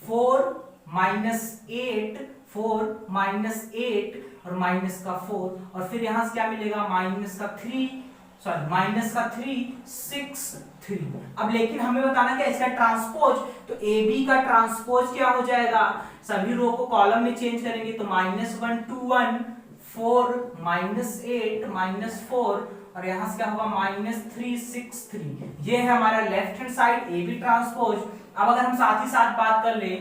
4 -8 4 -8 और माइनस का 4, और फिर यहां से क्या मिलेगा, माइनस का 3 6 3। अब लेकिन हमें बताना क्या इसका ट्रांसपोज, तो ए बी का ट्रांसपोज क्या हो जाएगा, सभी रो को कॉलम में चेंज करेंगे, तो -1 2 1 4 -8 -4, और यहां से क्या होगा -3 6 3। ये है हमारा left hand side A B transpose. अब अगर हम साथ ही साथ बात कर ले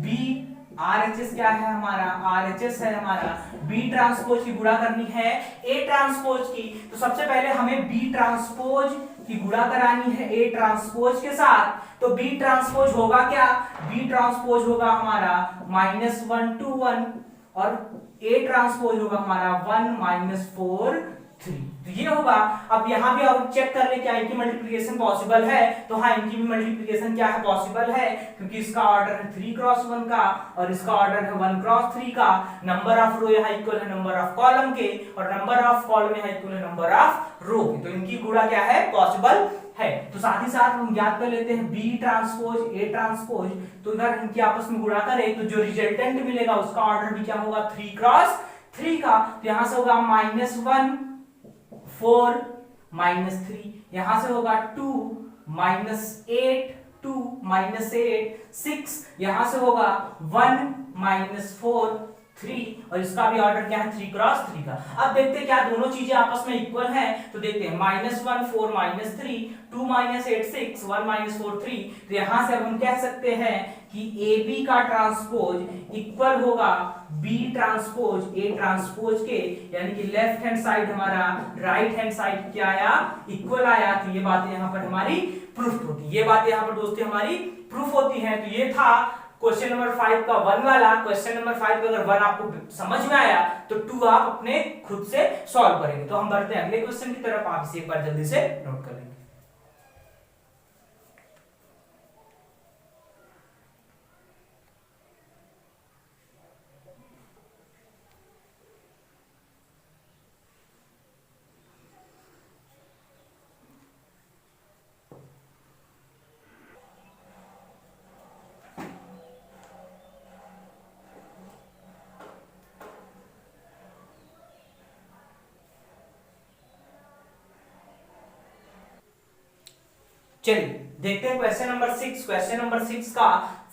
बी RHS क्या है हमारा, RHS है हमारा बी ट्रांसपोज की गुणा करनी है ए ट्रांसपोज की। तो सबसे पहले हमें बी ट्रांसपोज की गुणा करानी है ए ट्रांसपोज के साथ। तो बी ट्रांसपोज होगा क्या, बी ट्रांसपोज होगा हमारा -1 2 1, और ए ट्रांसपोज होगा हमारा 1 -4 3। तो ये होगा। अब यहां भी अब चेक कर ले क्या इनकी मल्टीप्लिकेशन पॉसिबल है, तो हाँ इनकी भी मल्टीप्लिकेशन क्या है, पॉसिबल है, क्योंकि इसका ऑर्डर है 3 क्रॉस 1 का और इसका ऑर्डर है 1 क्रॉस 3 का। नंबर ऑफ रो यहाँ इक्वल है नंबर ऑफ कॉलम के, और नंबर ऑफ कॉलम यहाँ इक्वल है नंबर ऑफ रो के। तो इनकी गुणा क्या है, पॉसिबल है। तो साथ ही साथ हम ज्ञात कर लेते हैं बी ट्रांसपोज ए ट्रांसपोज। तो इधर इनकी आपस में गुणा करें तो जो रिजल्टेंट मिलेगा उसका ऑर्डर भी क्या होगा, 3 क्रॉस 3 का। तो यहां से होगा -1 4 -3, यहां से होगा 2 -8 2 -8 6, यहां से होगा 1 -4 3, और इसका भी ऑर्डर क्या है 3 क्रॉस 3 का। अब देखते हैं क्या दोनों चीजें आपस में इक्वल हैं, तो देखते हैं -1 4 -3 2 -8 6 1 -4 3। तो यहां से हम कह सकते हैं कि ए बी का ट्रांसपोज इक्वल होगा बी ट्रांसपोज ए ट्रांसपोज के, यानी कि लेफ्ट हैंड साइड हमारा राइट हैंड साइड क्या आया, इक्वल आया। तो ये बातें यहाँ पर हमारी प्रूफ होती, ये बातें यहाँ पर दोस्तों हमारी प्रूफ होती हैं। तो ये था क्वेश्चन नंबर 5 का 1 वाला। क्वेश्चन नंबर 5 का अगर 1 आपको समझ में आया तो 2 आप अपने खुद से सॉल्व करेंगे। तो हम बढ़ते हैं अगले क्वेश्चन की तरफ, आप इसे एक बार जल्दी से नोट कर लेंगे। चलिए देखते हैं क्वेश्चन नंबर 6। क्वेश्चन नंबर 6 का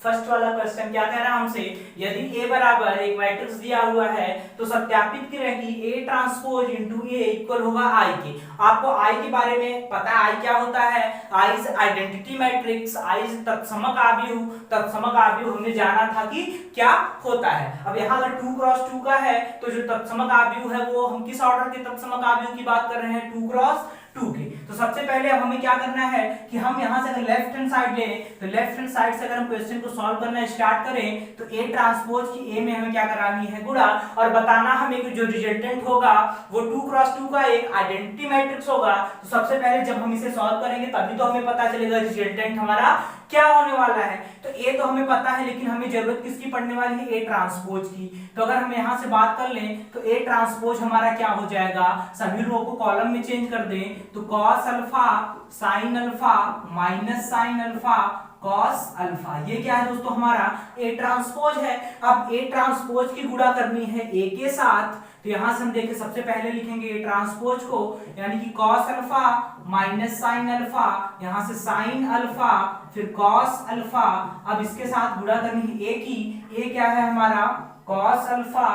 फर्स्ट वाला क्वेश्चन क्या कह रहा है हमसे, यदि A बराबर एक मैट्रिक्स दिया हुआ है तो सत्यापित करें कि A transpose into A equal होगा I के। आपको I के बारे में पता है I क्या होता है, I is identity matrix, I is तत्समक आव्यूह। तत्समक आव्यूह हमने जाना था कि क्या होता है। अब यहाँ अगर 2 क्रॉस 2 का है तो जो तत्समक आव्यूह है वो हम किस ऑर्डर के तत्समक आव्यूह की बात कर रहे हैं, 2 क्रॉस 2 के। तो सबसे पहले अब हमें क्या करना है कि हम यहाँ से अगर लेफ्ट हैंड साइड लें तो लेफ्ट हैंड साइड से अगर हम क्वेश्चन को सॉल्व करना स्टार्ट करें तो A ट्रांसपोज की A में हमें क्या करानी है, गुणा, और बताना हमें कि जो रिजल्टेंट होगा वो 2 क्रॉस 2 का एक आइडेंटिटी मैट्रिक्स होगा। तो सबसे पहले जब हम इसे सॉल्व करेंगे तभी तो हमें पता चलेगा रिजल्टेंट हमारा क्या होने वाला है। तो A तो हमें पता है, लेकिन हमें जरूरत किसकी पड़ने वाली है, A ट्रांसपोज की। तो अगर हम यहाँ से बात कर लें तो A ट्रांसपोज हमारा क्या हो जाएगा, सभी रो को कॉलम में चेंज कर दें तो cos alpha sin alpha minus sin alpha cos alpha, ये क्या है दोस्तों, हमारा A ट्रांसपोज है। अब A ट्रांसपोज की गुणा करनी है A के साथ, तो यहां से हम देखें सबसे पहले लिखेंगे A ट्रांसपोज को, यानी कि cos alpha minus sin alpha, यहां से sin अल्फा फिर cos अल्फा। अब इसके साथ गुणा करनी है A की, A क्या है हमारा cos अल्फा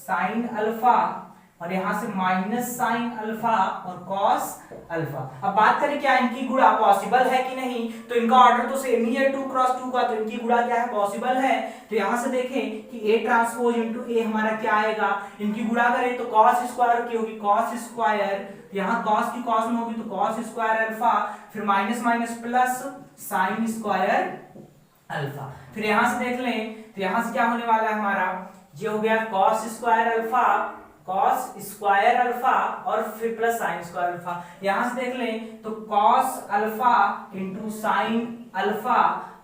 sin अल्फा, और यहां से माइनस साइन अल्फा और cos अल्फा। अब बात करें क्या इनकी गुणा पॉसिबल है कि नहीं, तो इनका ऑर्डर तो सेम ही है 2 क्रॉस 2 का, तो इनकी गुणा क्या है, पॉसिबल है। तो यहां से देखें कि A ट्रांसपोज इनटू A हमारा क्या आएगा, इनकी गुणा करें तो cos स्क्वायर की होगी cos स्क्वायर, यहाँ cos की cos में होगी तो cos स्क्वायर अल्फा, फिर minus minus plus sine square alpha. फिर यहां से देख लें तो यहां से क्या होने वाला है हमारा, ये हो गया cos square alpha cos square alpha और फिर प्लस साइन स्क्वायर अल्फा। यहां से देख लें तो cos alpha into sine alpha,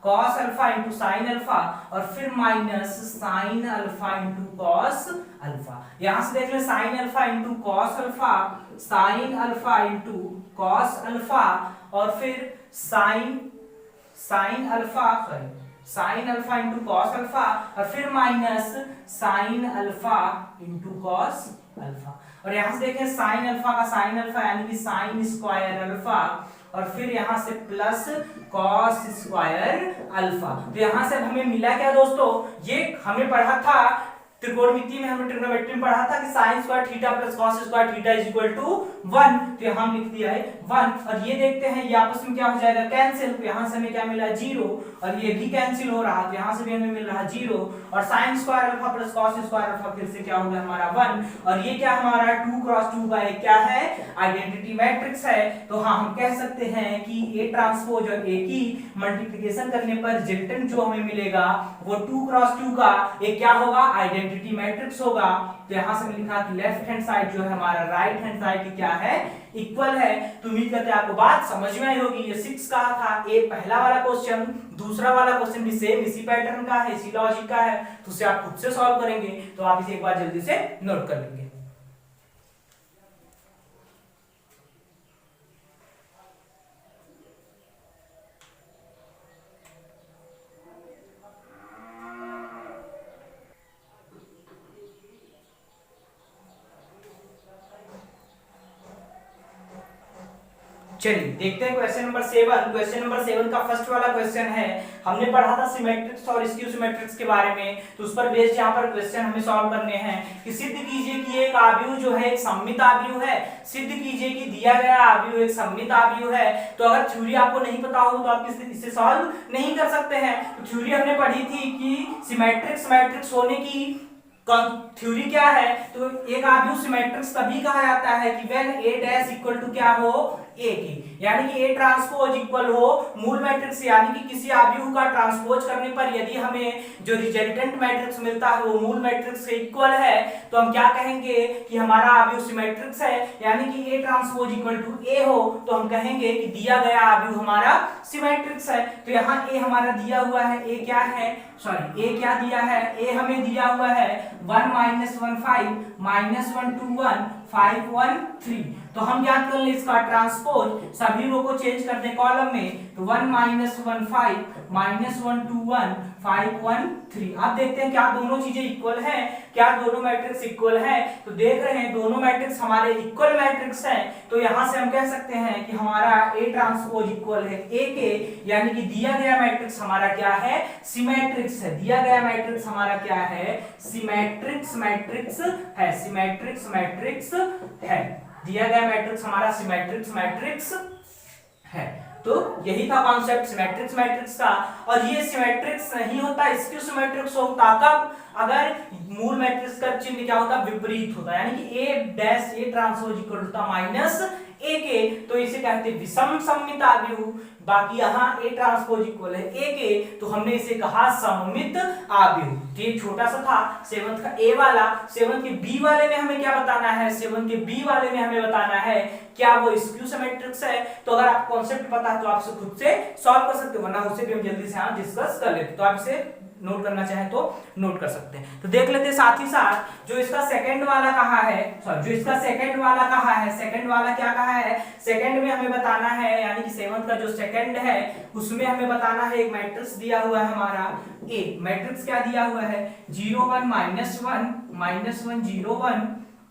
cos alpha into sine alpha, और फिर minus sine alpha into cos alpha. यहां से देख लें sine alpha into cos alpha, sine alpha into cos alpha, और फिर sine alpha sine alpha into cos alpha, और फिर minus sine alpha into cos alpha. और यहां से देखें साइन अल्फा का साइन अल्फा यानी कि साइन स्क्वायर अल्फा, और फिर यहां से प्लस कॉस स्क्वायर अल्फा। तो यहां से हमें मिला क्या दोस्तों, ये हमें पढ़ा था त्रिकोणमिति में, हमने ट्रिग्नोमेट्री में पढ़ा था कि sin square theta plus cos square theta is equal to 1, तो यहां हम लिख दिया है 1। और ये देखते हैं ये आपस में क्या हो जाएगा, कैंसिल, तो यहां से हमें क्या मिला 0, और ये भी कैंसिल हो रहा, तो यहां से भी हमें मिल रहा 0, और sin square alpha plus cos square alpha फिर से क्या हो गया हमारा 1। और ये क्या हमारा 2 क्रॉस 2 का एक क्या है, आइडेंटिटी मैट्रिक्स है। तो हाँ हम कह सकते हैं कि A ट्रांसपोज और A की मल्टीप्लिकेशन करने पर रिजल्टेंट जो हमें मिलेगा वो 2 क्रॉस 2 का एक क्या होगा, आइडेंटिटी मैट्रिक्स होगा। तो यहां से लिखा कि लेफ्ट हैंड साइड जो है हमारा राइट हैंड साइड की क्या है, इक्वल है। तो उम्मीद करते हैं आपको बात समझ में आई होगी। ये 6 का था ए पहला वाला क्वेश्चन, दूसरा वाला क्वेश्चन भी सेम इसी पैटर्न का है, इसी लॉजिक का है, तो उसे आप खुद से सॉल्व करेंगे। तो आप इसे एक बार जल्दी से नोट कर लेंगे। चलिए देखते हैं क्वेश्चन नंबर 7। क्वेश्चन नंबर 7 का फर्स्ट वाला क्वेश्चन है, हमने पढ़ा था सिमेट्रिक्स और स्क्यू सिमेट्रिक्स के बारे में, तो उस पर बेस्ड यहाँ पर क्वेश्चन हमें सॉल्व करने हैं कि सिद्ध कीजिए कि एक आव्यूह जो है एक सममित आव्यूह है। सिद्ध कीजिए कि दिया गया आव्यूह एक सममित आव्यूह है। तो अगर थ्योरी आपको नहीं पता हो तो आप इसे सॉल्व नहीं कर सकते हैं। तो थ्योरी हमने पढ़ी थी कि सिमेट्रिक्स मैट्रिक्स होने की थ्योरी क्या है, तो एक आव्यूह सिमेट्रिक्स तभी कहा जाता है कि when A dash equal to क्या हो, A की, यानी कि A ट्रांसपोज इक्वल हो मूल मैट्रिक्स, यानी कि किसी आव्यूह का ट्रांसपोज करने पर यदि हमें जो रिजल्टेंट मैट्रिक्स मिलता है वो मूल मैट्रिक्स से इक्वल है, तो हम क्या कहेंगे कि हमारा आव्यूह सिमेट्रिक्स है। यानी कि A transpose equal to A हो तो हम कहेंगे कि दिया गया आव्यूह हमारा सिमेट्रिक्स है। तो यहाँ A हमारा दिया हुआ है, A क्या है, सॉरी A क्या दिया है, A हमें दिया हुआ है 1 -1 5 -1 2 1 5 1 3। तो हम ज्ञात कर ले इसका ट्रांसपोज, सभी रो को चेंज कर दें कॉलम में, तो 1 -1 5 -1 2 1 5 1 3। अब देखते हैं क्या दोनों चीजें इक्वल हैं, क्या दोनों मैट्रिक्स इक्वल हैं। तो देख रहे हैं दोनों मैट्रिक्स हमारे इक्वल मैट्रिक्स हैं, तो यहां से हम कह सकते हैं कि हमारा A ट्रांसपोज इक्वल है A के, यानी कि दिया गया मैट्रिक्स हमारा क्या है, सिमेट्रिक्स है। दिया गया मैट्रिक्स हमारा क्या है, सिमेट्रिक्स मैट्रिक्स है, सिमेट्रिक्स मैट्रिक्स है। दिया गया मैट्रिक्स हमारा सिमेट्रिक्स मैट्रिक्स है। तो यही था कॉन्सेप्ट सिमेट्रिक्स मैट्रिक्स का। और ये सिमेट्रिक्स नहीं होता, स्क्यू सिमेट्रिक्स होता कब, अगर मूल मैट्रिक्स का चिन्ह क्या होता, विपरीत होता, यानी कि A dash A transpose equal होता माइनस A के, तो इसे कहते हैं विषम सममित आव्यूह। बाकी यहाँ A ट्रांसपोज इक्वल है A के, तो हमने इसे कहा सममित आव्यूह। तो ये छोटा सा था 7th का A वाला। 7th के B वाले में हमें क्या बताना है, 7th के B वाले में हमें बताना है क्या वो स्क्यू सिमेट्रिक्स है। तो अगर आपको कॉन्सेप्ट पता है तो आप इसे खुद से सॉल्व कर सकते हो, वरना उसे भी हम जल्दी से यहाँ डिस्कस कर लेते। तो आप इसे नोट करना चाहे तो नोट कर सकते हैं। तो देख लेते हैं साथ ही साथ जो इसका सेकंड वाला कहा है, सॉरी जो इसका सेकंड वाला कहा है, सेकंड वाला क्या कहा है, सेकंड में हमें बताना है, यानी कि 7th का जो सेकंड है उसमें हमें बताना है एक मैट्रिक्स दिया हुआ है हमारा A। मैट्रिक्स क्या दिया हुआ है, 0 1 -1 0 1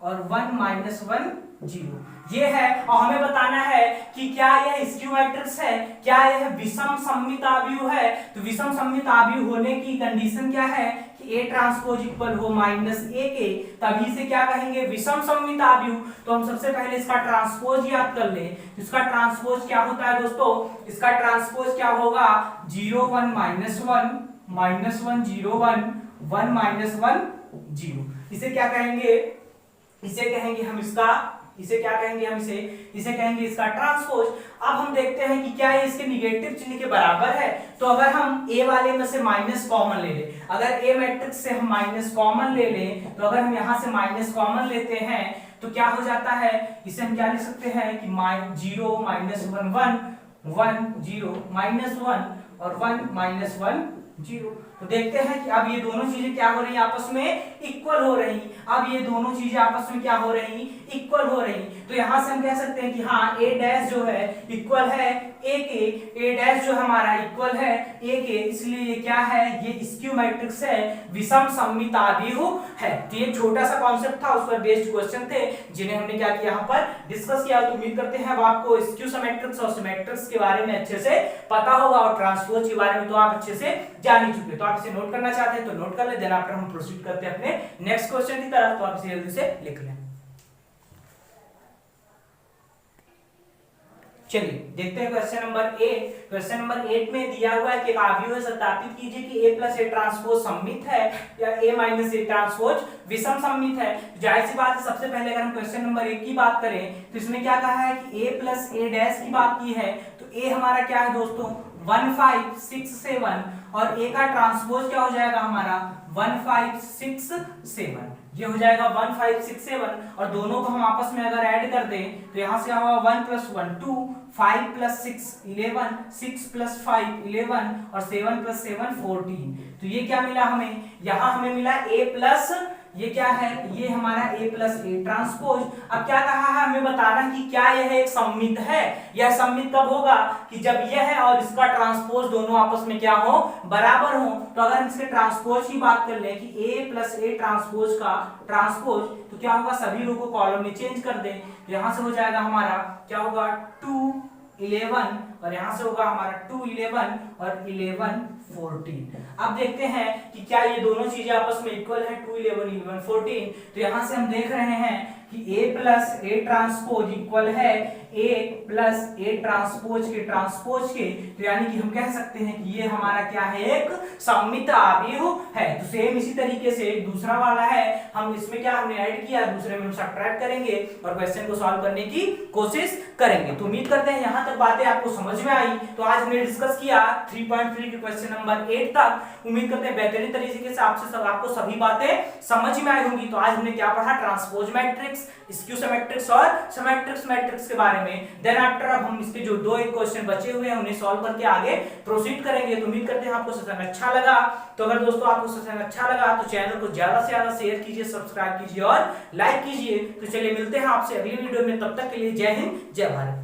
और 1 -1 0 ये है। और हमें बताना है कि क्या यह स्क्यू मैट्रिक्स है, क्या यह विषम सममित आव्यूह है। तो विषम सममित आव्यूह होने की कंडीशन क्या है कि A ट्रांसपोज इक्वल हो -A के, तभी से क्या कहेंगे, विषम सममित आव्यूह। तो हम सबसे पहले इसका ट्रांसपोज याद कर ले। इसका ट्रांसपोज क्या होता है दोस्तों, इसका ट्रांसपोज क्या होगा, 0 1 -1 0 1 1 -1 0। इसे क्या कहेंगे, इसे कहेंगे हम इसका, इसे क्या कहेंगे हम इसे कहेंगे इसका ट्रांसपोज। अब हम देखते हैं कि क्या ये इसके निगेटिव चिन्ह के बराबर है। तो अगर हम A वाले में से माइनस कॉमन ले ले, अगर A मैट्रिक्स से हम माइनस कॉमन ले लें, तो अगर हम यहां से माइनस कॉमन लेते हैं तो क्या हो जाता है, इसे हम क्या लिख सकते हैं कि 0 -1 1 1 0 -1 और 1 -1 0। तो देखते हैं कि अब ये दोनों चीजें क्या हो रही हैं, आपस में इक्वल हो रही। अब ये दोनों चीजें आपस में क्या हो रही, इक्वल हो रही। तो यहां से हम कह सकते हैं कि हाँ A डैश जो है इक्वल है A के, A डैश जो हमारा इक्वल है A के, इसलिए ये क्या है, ये स्क्यू मैट्रिक्स है, विषम सममित आव्यूह है। तो ये छोटा सा कॉन्सेप्ट था, उस पर बेस्ड क्वेश्चन थे जिन्हें हमने क्या किया, यहाँ पर डिस्कस किया। तो उम्मीद करते हैं अब आपको स्क्यू सिमेट्रिक्स और सिमेट्रिक्स के बारे में अच्छे से पता होगा, और ट्रांसपोज के बारे में तो आप अच्छे से जान ही चुके। तो आप इसे नोट करना चाहते हैं तो नोट कर ले, देन आफ्टर हम प्रोसीड करते हैं अपने नेक्स्ट क्वेश्चन की तरफ। तो आप इसे जल्दी से लिख लें। चलिए देखते हैं क्वेश्चन नंबर 8। क्वेश्चन नंबर 8 में दिया हुआ है कि आव्यूह है, सत्यापित कीजिए कि A प्लस A ट्रांसपोज सममित है या A माइनस A ट्रांसपोज विषम सममित है। जाहिर सी बात है, सबसे पहले अगर हम क्वेश्चन नंबर 1 की बात करें तो इसमें क्या कहा है कि A प्लस A डैश की बात की है। तो A हमारा क्या है दोस्तों, 1 5 6 7, और A का ट्रांसपोज क्या हो जाएगा हमारा 1 5 6 7। ये हो जाएगा 1 5 6 7, और दोनों को हम आपस में अगर ऐड कर दें तो यहां से क्या होगा 1 + 1 2, 5 + 6 11, 6 + 5 11 और 7 + 7 14। तो ये क्या मिला हमें, यहां हमें मिला A प्लस, ये क्या है, ये हमारा A प्लस A ट्रांसपोज। अब क्या कहा है, हमें बताना कि क्या यह एक सममित है। यह सममित कब होगा, कि जब यह और इसका ट्रांसपोज दोनों आपस में क्या हो, बराबर हो। तो अगर इसके ट्रांसपोज की बात कर ले कि A प्लस A ट्रांसपोज का ट्रांसपोज, तो क्या होगा, सभी रो को कॉलम में चेंज कर दें। तो यहां से हो जाएगा हमारा क्या होगा 2 11, और यहां से होगा हमारा 2 11 और 11 14। अब देखते हैं कि क्या ये दोनों चीजें आपस में इक्वल है, 2 11 11 14। तो यहां से हम देख रहे हैं कि A plus A transpose equal है A प्लस A ट्रांसपोज के ट्रांसपोज के। तो यानी कि हम कह सकते हैं कि ये हमारा क्या है, एक सममित आव्यूह है। तो सेम इसी तरीके से एक दूसरा वाला है, हम इसमें क्या हमने ऐड किया, दूसरे में हम सब्ट्रैक्ट करेंगे और क्वेश्चन को सॉल्व करने की कोशिश करेंगे। तो उम्मीद करते हैं यहां तक बातें आपको समझ समझ में आई। तो आज हमने डिस्कस किया 3.3 के क्वेश्चन नंबर 8 तक। उम्मीद करते हैं बेहतरीन तरीके से आपको सभी बातें समझ में आई होंगी। तो आज हमने क्या पढ़ा, ट्रांसपोज मैट्रिक्स, स्क्यू सिमेट्रिक्स और सिमेट्रिक्स मैट्रिक्स के बारे में। देन आफ्टर अब हम इसके जो दो एक क्वेश्चन बचे हुए हैं उन्हें सॉल्व करके आगे प्रोसीड करेंगे। तो उम्मीद करते हैं आपको सेशन अच्छा लगा। तो अगर दोस्तों आपको सेशन अच्छा लगा तो चैनल को ज्यादा से ज्यादा शेयर कीजिए, सब्सक्राइब कीजिए और लाइक कीजिए। तो चलिए मिलते हैं आपसे अगली वीडियो में, तब तक के लिए जय हिंद जय भारत।